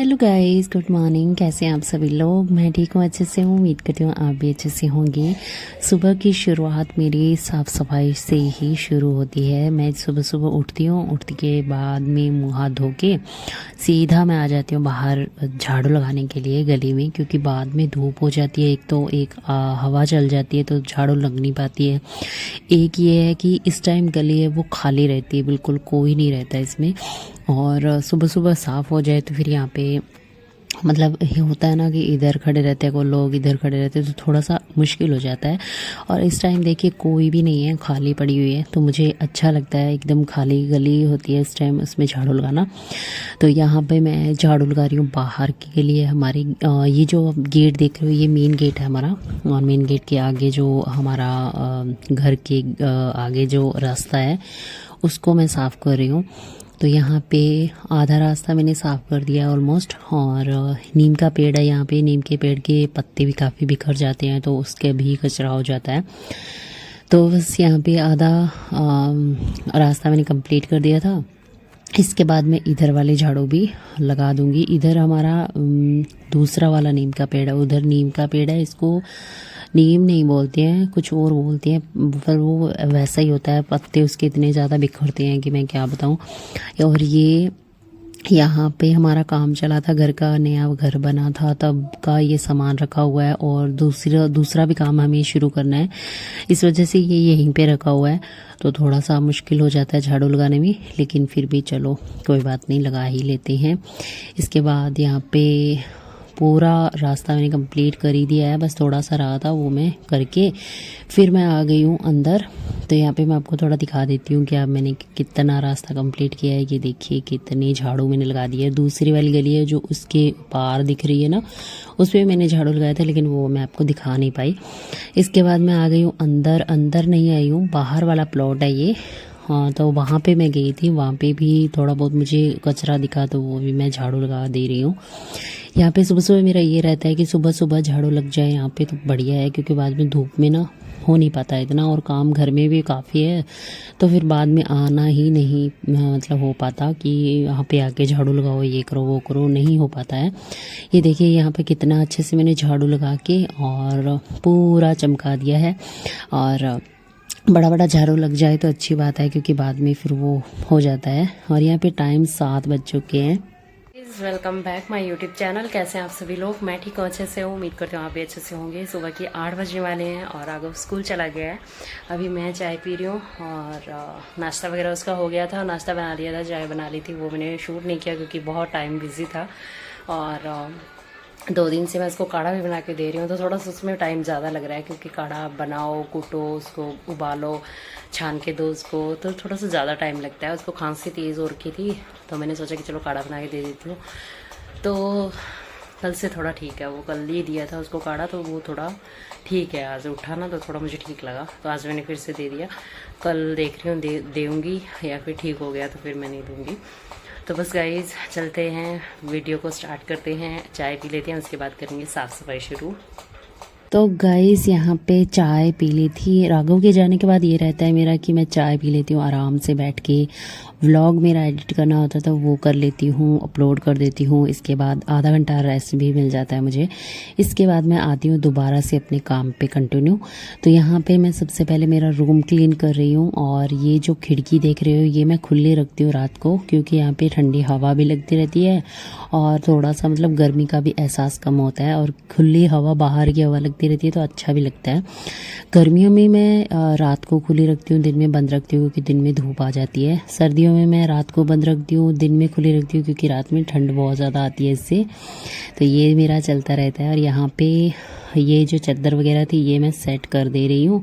Hello guys, good morning. कैसे हैं आप सभी लोग? मैं ठीक हूँ, अच्छे से हूँ। उम्मीद करती हूँ आप भी अच्छे से होंगे। सुबह की शुरुआत मेरी साफ़ सफाई से ही शुरू होती है। मैं सुबह सुबह उठती हूँ, उठने के बाद में मुँह हाथ धो के सीधा मैं आ जाती हूँ बाहर झाड़ू लगाने के लिए गली में, क्योंकि बाद में धूप हो जाती है। एक तो हवा चल जाती है तो झाड़ू लग नहीं पाती है। एक ये है कि इस टाइम गली है वो खाली रहती है, बिल्कुल कोई नहीं रहता इसमें। और सुबह सुबह साफ़ हो जाए तो फिर यहाँ पे मतलब ये होता है ना कि इधर खड़े रहते हैं, कोई लोग इधर खड़े रहते हैं, तो थोड़ा सा मुश्किल हो जाता है। और इस टाइम देखिए कोई भी नहीं है, खाली पड़ी हुई है, तो मुझे अच्छा लगता है। एकदम खाली गली होती है इस टाइम, उसमें झाड़ू लगाना। तो यहाँ पे मैं झाड़ू लगा रही हूँ बाहर के लिए। हमारी ये जो गेट देख रहे हो, ये मेन गेट है हमारा। और मेन गेट के आगे जो हमारा घर के आगे जो रास्ता है उसको मैं साफ़ कर रही हूँ। तो यहाँ पे आधा रास्ता मैंने साफ़ कर दिया है ऑलमोस्ट। और नीम का पेड़ है यहाँ पे, नीम के पेड़ के पत्ते भी काफ़ी बिखर जाते हैं, तो उसके भी कचरा हो जाता है। तो बस यहाँ पे आधा रास्ता मैंने कंप्लीट कर दिया था। इसके बाद मैं इधर वाले झाड़ू भी लगा दूंगी। इधर हमारा दूसरा वाला नीम का पेड़ है, उधर नीम का पेड़ है। इसको नीम नहीं बोलते हैं, कुछ और बोलते हैं, पर वो वैसा ही होता है। पत्ते उसके इतने ज़्यादा बिखरते हैं कि मैं क्या बताऊं। और ये यहाँ पे हमारा काम चला था, घर का नया घर बना था तब का ये सामान रखा हुआ है। और दूसरा भी काम हमें शुरू करना है, इस वजह से ये यहीं पे रखा हुआ है। तो थोड़ा सा मुश्किल हो जाता है झाड़ू लगाने में, लेकिन फिर भी चलो कोई बात नहीं, लगा ही लेते हैं। इसके बाद यहाँ पे पूरा रास्ता मैंने कंप्लीट कर ही दिया है, बस थोड़ा सा रहा था वो मैं करके फिर मैं आ गई हूँ अंदर। तो यहाँ पे मैं आपको थोड़ा दिखा देती हूँ कि अब मैंने कितना रास्ता कंप्लीट किया है। ये देखिए कितनी झाड़ू मैंने लगा दी है। दूसरी वाली गली है जो उसके पार दिख रही है ना, उस पर मैंने झाड़ू लगाया था, लेकिन वो मैं आपको दिखा नहीं पाई। इसके बाद मैं आ गई हूँ अंदर। अंदर नहीं आई हूँ, बाहर वाला प्लॉट है ये। हाँ, तो वहाँ पे मैं गई थी, वहाँ पे भी थोड़ा बहुत मुझे कचरा दिखा, तो वो भी मैं झाड़ू लगा दे रही हूँ। यहाँ पे सुबह सुबह मेरा ये रहता है कि सुबह सुबह झाड़ू लग जाए यहाँ पे तो बढ़िया है, क्योंकि बाद में धूप में ना हो नहीं पाता इतना, और काम घर में भी काफ़ी है, तो फिर बाद में आना ही नहीं मतलब हो पाता कि यहाँ पे आके झाड़ू लगाओ, ये करो वो करो, नहीं हो पाता है। ये देखिए यहाँ पे कितना अच्छे से मैंने झाड़ू लगा के और पूरा चमका दिया है। और बड़ा बड़ा झाड़ू लग जाए तो अच्छी बात है, क्योंकि बाद में फिर वो हो जाता है। और यहाँ पे टाइम 7 बज चुके हैं। Welcome back my YouTube channel. कैसे हैं आप सभी लोग? मैं ठीक हूँ, अच्छे से हूँ। उम्मीद करती हूँ आप भी अच्छे से होंगे। सुबह के 8 बजने वाले हैं और आगे स्कूल चला गया है। अभी मैं चाय पी रही हूँ और नाश्ता वगैरह उसका हो गया था। नाश्ता बना लिया था, चाय बना ली थी, वो मैंने शूट नहीं किया क्योंकि बहुत टाइम बिजी था। और 2 दिन से मैं इसको काढ़ा भी बना के दे रही हूँ, तो थोड़ा सा उसमें टाइम ज़्यादा लग रहा है, क्योंकि काढ़ा बनाओ, कूटो, उसको उबालो, छान के दो उसको, तो थोड़ा सा ज़्यादा टाइम लगता है। उसको खांसी तेज़ हो रखी थी, तो मैंने सोचा कि चलो काढ़ा बना के दे देती हूँ। तो कल से थोड़ा ठीक है, वो कल ही दिया था उसको काढ़ा, तो वो थोड़ा ठीक है। आज उठा ना तो थोड़ा मुझे ठीक लगा, तो आज मैंने फिर से दे दिया। कल देख रही हूँ दूँगी या फिर ठीक हो गया तो फिर मैं नहीं दूँगी। तो बस गाइज चलते हैं, वीडियो को स्टार्ट करते हैं। चाय पी लेते हैं, उसके बाद करेंगे साफ़ सफाई शुरू। तो गाइस यहाँ पे चाय पी ली थी। राघव के जाने के बाद ये रहता है मेरा कि मैं चाय पी लेती हूँ आराम से बैठ के। व्लॉग मेरा एडिट करना होता था वो कर लेती हूँ, अपलोड कर देती हूँ। इसके बाद आधा घंटा रेस्ट भी मिल जाता है मुझे। इसके बाद मैं आती हूँ दोबारा से अपने काम पे कंटिन्यू। तो यहाँ पे मैं सबसे पहले मेरा रूम क्लीन कर रही हूँ। और ये जो खिड़की देख रहे हो ये मैं खुली रखती हूँ रात को, क्योंकि यहाँ पे ठंडी हवा भी लगती रहती है और थोड़ा सा मतलब गर्मी का भी एहसास कम होता है। और खुली हवा, बाहर की हवा लगती रहती है तो अच्छा भी लगता है। गर्मियों में मैं रात को खुली रखती हूँ, दिन में बंद रखती हूँ क्योंकि दिन में धूप आ जाती है। सर्दियों में मैं रात को बंद रखती हूँ, दिन में खुली रखती हूँ क्योंकि रात में ठंड बहुत ज़्यादा आती है इससे। तो ये मेरा चलता रहता है। और यहाँ पे ये जो चादर वगैरह थी ये मैं सेट कर दे रही हूँ।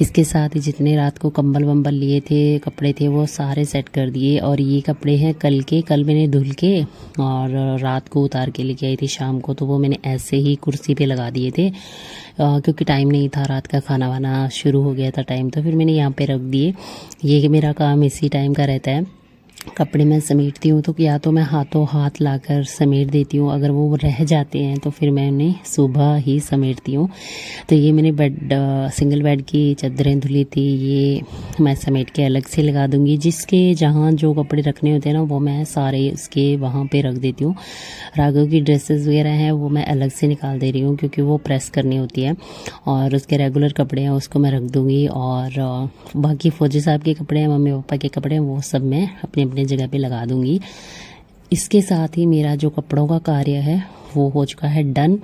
इसके साथ ही जितने रात को कंबल वंबल लिए थे, कपड़े थे, वो सारे सेट कर दिए। और ये कपड़े हैं कल के, कल मैंने धुल के और रात को उतार के लेके आई थी शाम को, तो वो मैंने ऐसे ही कुर्सी पे लगा दिए थे क्योंकि टाइम नहीं था, रात का खाना वाना शुरू हो गया था टाइम, तो फिर मैंने यहाँ पे रख दिए। ये मेरा काम इसी टाइम का रहता है। कपड़े मैं समेटती हूँ तो या तो मैं हाथों हाथ लाकर समेट देती हूँ, अगर वो रह जाते हैं तो फिर मैं उन्हें सुबह ही समेटती हूँ। तो ये मैंने सिंगल बेड की चादरें धुली थी, ये मैं समेट के अलग से लगा दूँगी। जिसके जहाँ जो कपड़े रखने होते हैं ना वो मैं सारे उसके वहाँ पे रख देती हूँ। राघव की ड्रेसेस वगैरह हैं वो मैं अलग से निकाल दे रही हूँ क्योंकि वो प्रेस करनी होती है, और उसके रेगुलर कपड़े हैं उसको मैं रख दूँगी। और बाकी फौजी साहब के कपड़े हैं, मम्मी पापा के कपड़े हैं, वो सब मैं अपनी अपनी जगह पे लगा दूँगी। इसके साथ ही मेरा जो कपड़ों का कार्य है वो हो चुका है डन।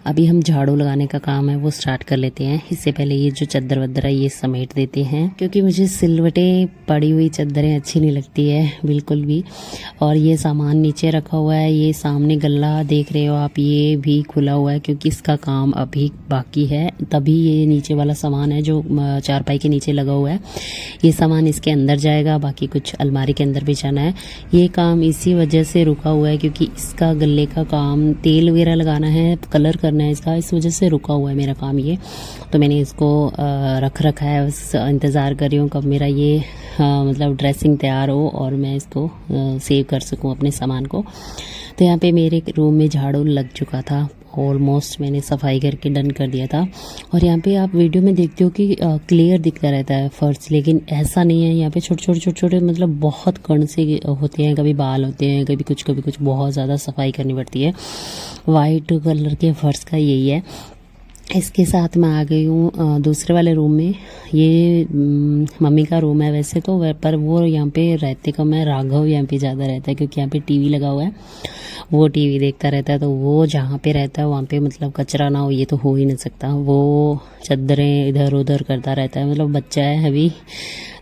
अभी हम झाड़ू लगाने का काम है वो स्टार्ट कर लेते हैं। इससे पहले ये जो चादर वदर है ये समेट देते हैं क्योंकि मुझे सिलवटे पड़ी हुई चादरें अच्छी नहीं लगती है बिल्कुल भी। और ये सामान नीचे रखा हुआ है, ये सामने गल्ला देख रहे हो आप, ये भी खुला हुआ है क्योंकि इसका काम अभी बाकी है। तभी ये नीचे वाला सामान है जो चारपाई के नीचे लगा हुआ है, ये सामान इसके अंदर जाएगा, बाकी कुछ अलमारी के अंदर भी जाना है। ये काम इसी वजह से रुका हुआ है क्योंकि इसका गले का काम तेल वगैरह लगाना है, कलर करना है इसका, इस वजह से रुका हुआ है मेरा काम ये। तो मैंने इसको रख रखा है, बस इंतज़ार कर रही हूँ कब मेरा ये मतलब ड्रेसिंग तैयार हो और मैं इसको सेव कर सकूँ अपने सामान को। तो यहाँ पे मेरे रूम में झाड़ू लग चुका था, ऑलमोस्ट मैंने सफाई करके डन कर दिया था। और यहाँ पे आप वीडियो में देखते हो कि क्लियर दिखता रहता है फर्श, लेकिन ऐसा नहीं है। यहाँ पे छोटे छोटे मतलब बहुत कण से होते हैं, कभी बाल होते हैं, कभी कुछ, बहुत ज़्यादा सफाई करनी पड़ती है। वाइट कलर के फर्श का यही है। इसके साथ मैं आ गई हूँ दूसरे वाले रूम में। ये मम्मी का रूम है वैसे तो, पर वो यहाँ पे रहते कम है, राघव यहाँ पे ज़्यादा रहता है क्योंकि यहाँ पे टीवी लगा हुआ है, वो टीवी देखता रहता है। तो वो जहाँ पे रहता है वहाँ पे मतलब कचरा ना हो ये तो हो ही नहीं सकता। वो चादरें इधर उधर करता रहता है, मतलब बच्चा है अभी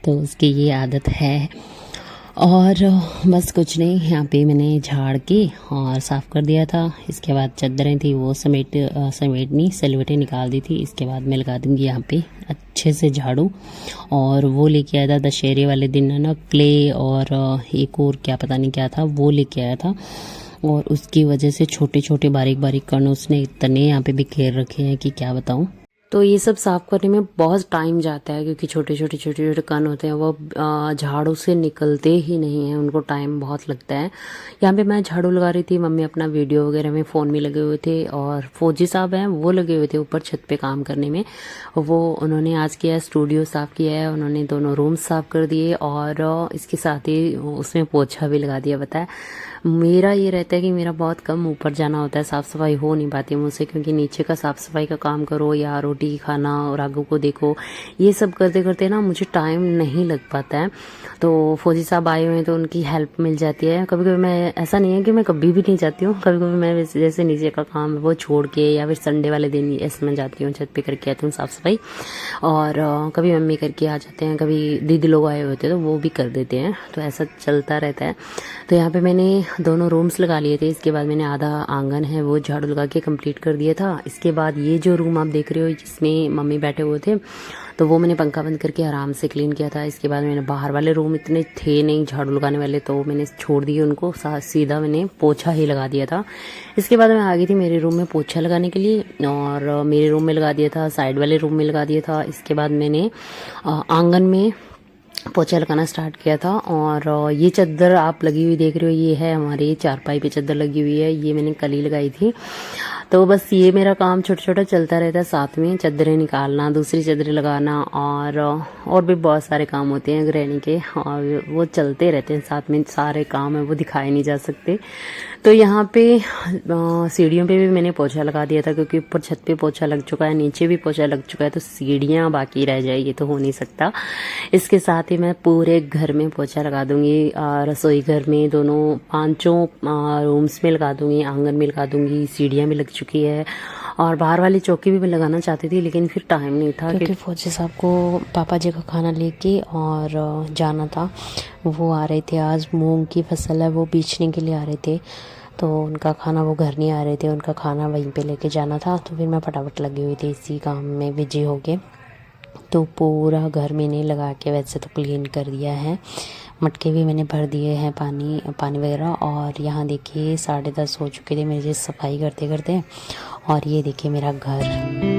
तो उसकी ये आदत है। और बस कुछ नहीं, यहाँ पे मैंने झाड़ के और साफ़ कर दिया था। इसके बाद चादरें थी वो समेटनी सिलवटें निकाल दी थी। इसके बाद मैं लगा दूँगी यहाँ पे अच्छे से झाड़ू। और वो लेके आया था दशहरे वाले दिन है ना, क्ले और एक और क्या पता नहीं क्या था वो लेके आया था, और उसकी वजह से छोटे छोटे बारीक बारीक कण उसने इतने यहाँ पे बिखेर रखे हैं कि क्या बताऊँ। तो ये सब साफ करने में बहुत टाइम जाता है क्योंकि छोटे छोटे कण होते हैं, वो झाड़ू से निकलते ही नहीं हैं, उनको टाइम बहुत लगता है। यहाँ पे मैं झाड़ू लगा रही थी, मम्मी अपना वीडियो वगैरह में फ़ोन में लगे हुए थे, और फौजी साहब हैं वो लगे हुए थे ऊपर छत पे काम करने में। वो उन्होंने आज किया है, स्टूडियो साफ़ किया है, उन्होंने दोनों रूम साफ़ कर दिए और इसके साथ ही उसमें पोछा भी लगा दिया। बताया मेरा ये रहता है कि मेरा बहुत कम ऊपर जाना होता है, साफ़ सफाई हो नहीं पाती मुझसे क्योंकि नीचे का साफ़ सफाई का काम करो या रोटी खाना और राघव को देखो, ये सब करते करते ना मुझे टाइम नहीं लग पाता है। तो फौजी साहब आए हुए हैं तो उनकी हेल्प मिल जाती है। कभी कभी मैं, ऐसा नहीं है कि मैं कभी भी नहीं जाती हूँ, कभी कभी मैं जैसे नीचे का काम है वो छोड़ के या फिर संडे वाले दिन ऐसे मैं जाती हूँ, छत पे करके आती हूँ साफ़ सफाई। और कभी मम्मी करके आ जाते हैं, कभी दीदी लोग आए होते हैं तो वो भी कर देते हैं, तो ऐसा चलता रहता है। तो यहाँ पे मैंने दोनों रूम्स लगा लिए थे। इसके बाद मैंने आधा आंगन है वो झाड़ू लगा के कंप्लीट कर दिया था। इसके बाद ये जो रूम आप देख रहे हो जिसमें मम्मी बैठे हुए थे, तो वो मैंने पंखा बंद करके आराम से क्लीन किया था। इसके बाद मैंने बाहर वाले रूम इतने थे नहीं झाड़ू लगाने वाले, तो मैंने छोड़ दिए उनको, सीधा मैंने पोछा ही लगा दिया था। इसके बाद मैं आ गई थी मेरे रूम में पोछा लगाने के लिए, और मेरे रूम में लगा दिया था, साइड वाले रूम में लगा दिया था। इसके बाद मैंने आंगन में पोछा लगाना स्टार्ट किया था। और ये चादर आप लगी हुई देख रहे हो, ये है हमारी चारपाई पे चादर लगी हुई है, ये मैंने कल ही लगाई थी। तो बस ये मेरा काम छोटा छोटा चलता रहता है, साथ में चादरें निकालना, दूसरी चादरें लगाना, और भी बहुत सारे काम होते हैं गृहिणी के, और वो चलते रहते हैं साथ में। सारे काम है वो दिखाए नहीं जा सकते। तो यहाँ पे सीढ़ियों पे भी मैंने पोछा लगा दिया था क्योंकि ऊपर छत पे पोछा लग चुका है, नीचे भी पोछा लग चुका है, तो सीढ़ियाँ बाकी रह जाए ये तो हो नहीं सकता। इसके साथ ही मैं पूरे घर में पोछा लगा दूंगी, रसोई घर में दोनों 5 रूम्स में लगा दूंगी, आंगन में लगा दूंगी, सीढ़ियाँ भी लग चुकी है, और बाहर वाली चौकी भी मैं लगाना चाहती थी लेकिन फिर टाइम नहीं था क्योंकि फौजी साहब को पापा जी का खाना लेके और जाना था। वो आ रहे थे, आज मूंग की फसल है वो बेचने के लिए आ रहे थे, तो उनका खाना, वो घर नहीं आ रहे थे, उनका खाना वहीं पे लेके जाना था। तो फिर मैं फटाफट लगी हुई थी इसी काम में बिजी हो गए। तो पूरा घर मैंने लगा के वैसे तो क्लीन कर दिया है, मटके भी मैंने भर दिए हैं पानी वगैरह। और यहाँ देखिए 10:30 हो चुके थे मेरे सफाई करते करते, और ये देखिए मेरा घर।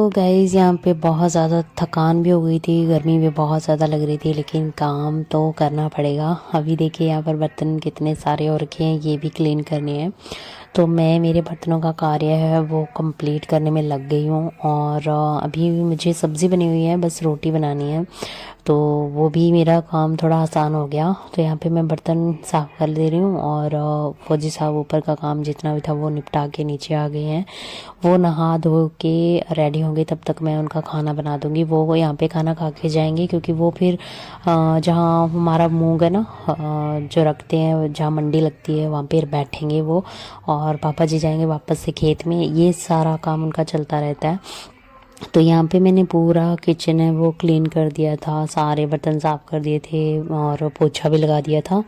गाइज़ यहाँ पे बहुत ज़्यादा थकान भी हो गई थी, गर्मी भी बहुत ज़्यादा लग रही थी, लेकिन काम तो करना पड़ेगा। अभी देखिए यहाँ पर बर्तन कितने सारे हो रखे हैं, ये भी क्लीन करने हैं। तो मैं मेरे बर्तनों का कार्य है वो कंप्लीट करने में लग गई हूँ। और अभी मुझे सब्ज़ी बनी हुई है, बस रोटी बनानी है, तो वो भी मेरा काम थोड़ा आसान हो गया। तो यहाँ पे मैं बर्तन साफ़ कर दे रही हूँ और फौजी साहब ऊपर का काम जितना भी था वो निपटा के नीचे आ गए हैं। वो नहा धो के रेडी होंगे, तब तक मैं उनका खाना बना दूँगी। वो यहाँ पे खाना खा के जाएंगे, क्योंकि वो फिर जहाँ हमारा मूंग है ना, जो रखते हैं जहाँ मंडी लगती है वहाँ पे बैठेंगे वो, और पापा जी जाएंगे वापस से खेत में। ये सारा काम उनका चलता रहता है। तो यहाँ पे मैंने पूरा किचन है वो क्लीन कर दिया था, सारे बर्तन साफ़ कर दिए थे और पोछा भी लगा दिया था।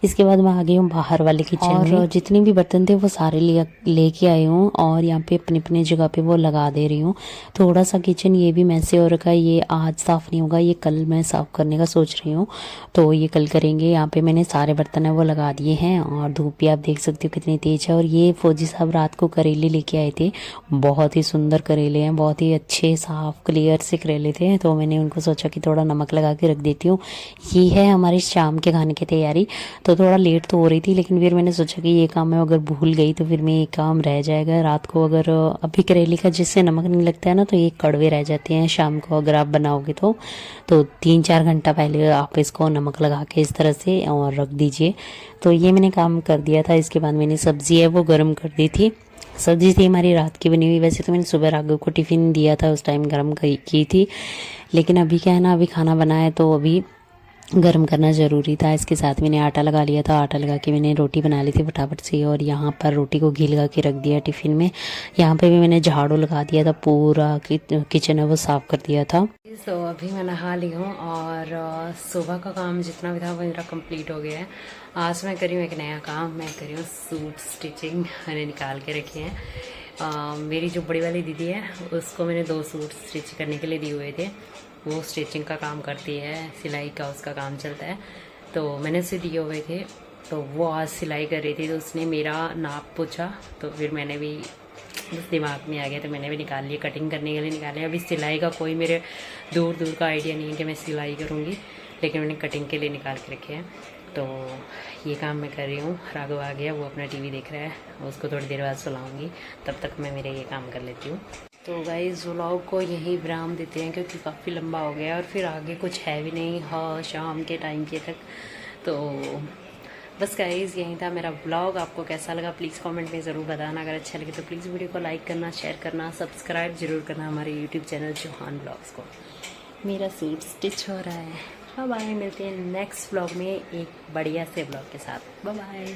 इसके बाद मैं आ गई हूँ बाहर वाले किचन में, और जितने भी बर्तन थे वो सारे लेके आई हूँ और यहाँ पे अपनी अपनी जगह पे वो लगा दे रही हूँ। थोड़ा सा किचन ये भी मैसे हो रखा है, ये आज साफ़ नहीं होगा, ये कल मैं साफ़ करने का सोच रही हूँ, तो ये कल करेंगे। यहाँ पे मैंने सारे बर्तन है वो लगा दिए हैं और धूप भी आप देख सकते हो कितनी तेज़ है। और ये फौजी साहब रात को करेले लेके आए थे, बहुत ही सुंदर करेले हैं, बहुत ही अच्छे साफ क्लियर से करेले थे। तो मैंने उनको सोचा कि थोड़ा नमक लगा के रख देती हूँ। ये है हमारी शाम के खाने की तैयारी। तो थोड़ा लेट तो हो रही थी, लेकिन फिर मैंने सोचा कि ये काम मैं अगर भूल गई तो फिर मैं ये काम रह जाएगा रात को। अगर अभी करेले का जिससे नमक नहीं लगता है ना, तो ये कड़वे रह जाते हैं शाम को अगर आप बनाओगे तो 3-4 घंटा पहले आप इसको नमक लगा के इस तरह से और रख दीजिए। तो ये मैंने काम कर दिया था। इसके बाद मैंने सब्ज़ी है वो गर्म कर दी थी। सब्ज़ी थी हमारी रात की बनी हुई। वैसे तो मैंने सुबह राघव को टिफ़िन दिया था, उस टाइम गर्म की थी, लेकिन अभी क्या है ना, अभी खाना बना है तो अभी गर्म करना ज़रूरी था। इसके साथ मैंने आटा लगा लिया था, आटा लगा के मैंने रोटी बना ली थी फटाफट से, और यहाँ पर रोटी को घी लगा के रख दिया टिफ़िन में। यहाँ पे भी मैंने झाड़ू लगा दिया था, पूरा किचन है वो साफ़ कर दिया था। तो अभी मैं नहा ली हूँ और सुबह का काम जितना भी था वो मेरा कंप्लीट हो गया है। आज मैं करी हूँ एक नया काम, मैं करी हूँ सूट स्टिचिंग, मैंने निकाल के रखे हैं। मेरी जो बड़ी वाली दीदी है उसको मैंने 2 सूट स्टिच करने के लिए दिए हुए थे। वो स्टिचिंग का काम करती है, सिलाई का उसका काम चलता है, तो मैंने उसे दिए हुए थे। तो वो आज सिलाई कर रही थी, तो उसने मेरा नाप पूछा, तो फिर मैंने भी दिमाग में आ गया तो मैंने भी निकाल लिया, कटिंग करने के लिए निकाल लिया। अभी सिलाई का कोई मेरे दूर दूर का आइडिया नहीं है कि मैं सिलाई करूँगी, लेकिन मैंने कटिंग के लिए निकाल के रखे हैं। तो ये काम मैं कर रही हूँ। राघव आ गया, वो अपना टीवी देख रहा है, उसको थोड़ी देर बाद सुलाऊंगी, तब तक मैं मेरे ये काम कर लेती हूँ। तो गाइस व्लॉग को यहीं विराम देते हैं, क्योंकि काफ़ी लंबा हो गया और फिर आगे कुछ है भी नहीं हाँ शाम के टाइम के तक। तो बस गाइस यहीं था मेरा ब्लॉग। आपको कैसा लगा प्लीज़ कमेंट में ज़रूर बताना। अगर अच्छा लगे तो प्लीज़ वीडियो को लाइक करना, शेयर करना, सब्सक्राइब जरूर करना हमारे यूट्यूब चैनल चौहान ब्लॉग्स को। मेरा सूट स्टिच हो रहा है। बाय बाय, मिलते हैं नेक्स्ट ब्लॉग में एक बढ़िया से ब्लॉग के साथ। Bye bye.